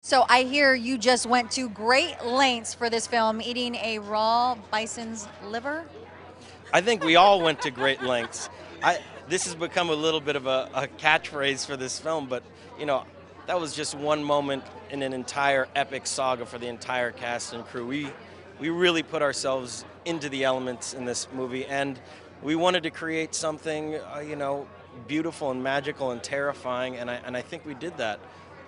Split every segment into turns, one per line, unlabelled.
So I hear you just went to great lengths for this film, eating a raw bison's liver.
I think we all went to great lengths. This has become a little bit of a catchphrase for this film, but you know, that was just one moment in an entire epic saga for the entire cast and crew. We really put ourselves into the elements in this movie, and we wanted to create something, beautiful and magical and terrifying, and I think we did that.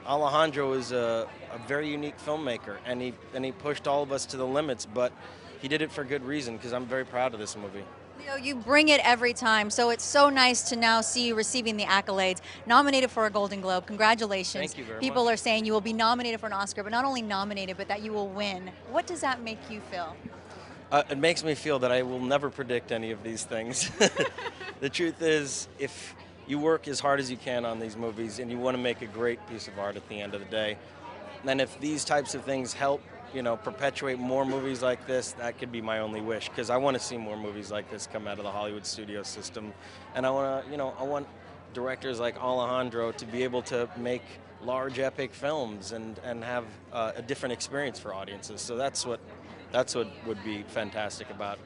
Alejandro is a very unique filmmaker, and he pushed all of us to the limits, but he did it for good reason because I'm very proud of this movie.
Leo, you bring it every time, so it's so nice to now see you receiving the accolades. Nominated for a Golden Globe, congratulations.
Thank you very
People
much.
are saying you will be nominated for an Oscar, but not only nominated, but that you will win. What does that make you feel?
It makes me feel that I will never predict any of these things. The truth is, if you work as hard as you can on these movies and you want to make a great piece of art at the end of the day, and if these types of things help, perpetuate more movies like this, that could be my only wish, because I want to see more movies like this come out of the Hollywood studio system, and I want directors like Alejandro to be able to make large epic films and have a different experience for audiences. So that's what would be fantastic about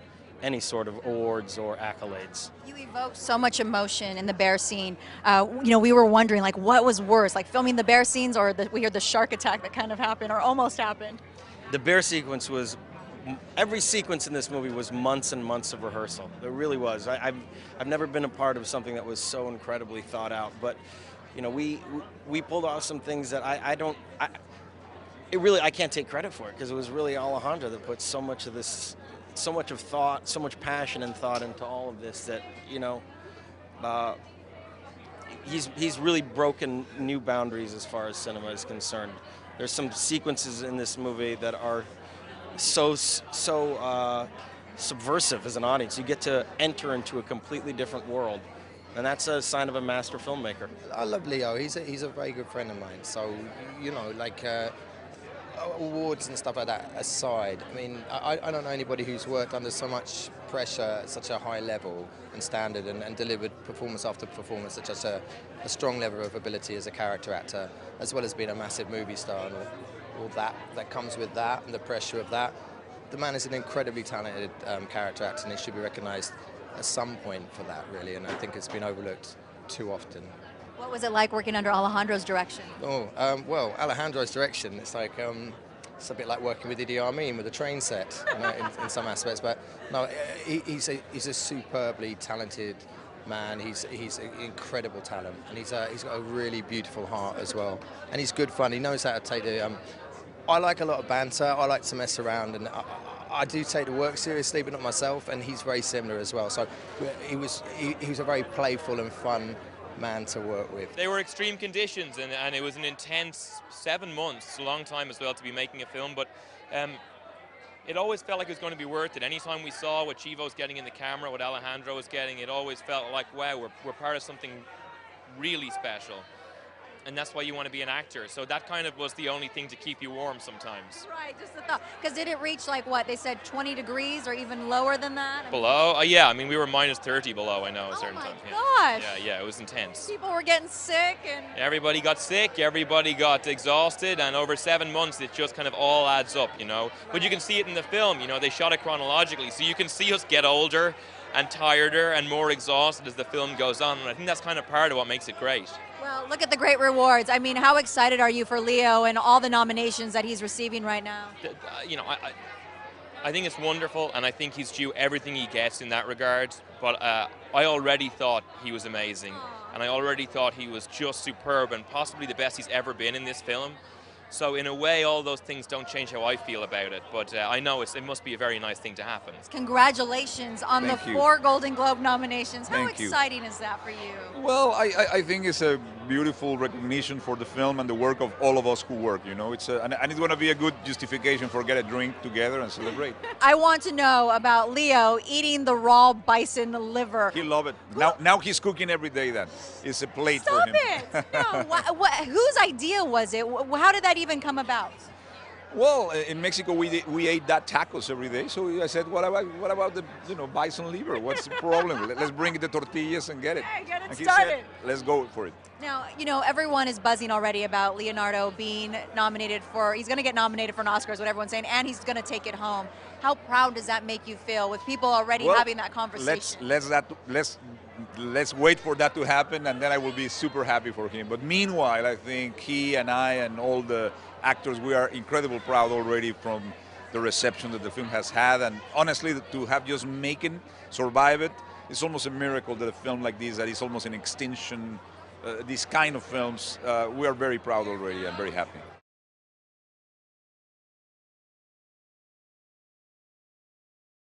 any sort of awards or accolades.
You evoked so much emotion in the bear scene. We were wondering, like, what was worse, like filming the bear scenes, or we heard the shark attack that kind of happened, or almost happened?
The bear sequence was, every sequence in this movie was months and months of rehearsal. It really was. I've never been a part of something that was so incredibly thought out, but we pulled off some things that I can't take credit for it, because it was really Alejandro that put so much of this, so much of thought, so much passion and thought into all of this that he's really broken new boundaries as far as cinema is concerned. There's some sequences in this movie that are so subversive as an audience. You get to enter into a completely different world, and that's a sign of a master filmmaker.
I love Leo. He's a very good friend of mine. So awards and stuff like that aside, I mean, I don't know anybody who's worked under so much pressure at such a high level and standard, and delivered performance after performance at such a strong level of ability as a character actor, as well as being a massive movie star and all that comes with that, and the pressure of that. The man is an incredibly talented character actor, and he should be recognised at some point for that, really, and I think it's been overlooked too often.
What was it like working under Alejandro's direction?
Well, Alejandro's direction, it's like, it's a bit like working with Idi Amin with a train set, in some aspects. But no, he's a superbly talented man. He's an incredible talent, and he's got a really beautiful heart as well. And he's good fun. He knows how to take the. I like a lot of banter. I like to mess around, and I do take the work seriously, but not myself. And he's very similar as well. So he was a very playful and fun man to work with.
They were extreme conditions, and it was an intense 7 months. It's a long time as well to be making a film, but it always felt like it was going to be worth it. Anytime we saw what Chivo's getting in the camera, what Alejandro was getting, it always felt like, wow, we're part of something really special. And that's why you want to be an actor. So that kind of was the only thing to keep you warm sometimes.
Right, just the thought. Because did it reach, like, what, they said 20 degrees or even lower than that?
Below? Yeah, I mean, we were minus 30 below, I know, at a certain time.
Gosh!
Yeah, it was intense.
People were getting sick and...
Everybody got sick, everybody got exhausted, and over 7 months it just kind of all adds up, Right. But you can see it in the film, they shot it chronologically, so you can see us get older and tireder and more exhausted as the film goes on, and I think that's kind of part of what makes it great.
Well, look at the great rewards. I mean, how excited are you for Leo and all the nominations that he's receiving right now?
I think it's wonderful, and I think he's due everything he gets in that regard, but I already thought he was amazing, and I already thought he was just superb and possibly the best he's ever been in this film. So in a way, all those things don't change how I feel about it, but I know it must be a very nice thing to happen.
Congratulations on the 4 Golden Globe nominations. How
Thank you.
exciting is that for you?
Well, I think it's a beautiful recognition for the film and the work of all of us who work. It's and it's going to be a good justification for get a drink together and celebrate.
I want to know about Leo eating the raw bison liver.
He love it. Now he's cooking every day. Then it's a plate for
Stop
him.
it! No, whose idea was it? How did that even come about?
Well, in Mexico we ate that tacos every day. So I said, what about the bison liver? What's the problem? Let's bring the tortillas and get it.
Hey, get it
And he
started.
said, let's go for it.
Now, everyone is buzzing already about Leonardo being nominated he's going to get nominated for an Oscar, is what everyone's saying, and he's going to take it home. How proud does that make you feel with people already having that conversation?
Let's wait for that to happen, and then I will be super happy for him. But meanwhile, I think he and I and all the actors, we are incredibly proud already from the reception that the film has had, and honestly, to have just survive it, it's almost a miracle that a film like this, that is almost an extinction, these kind of films, we are very proud already and very happy.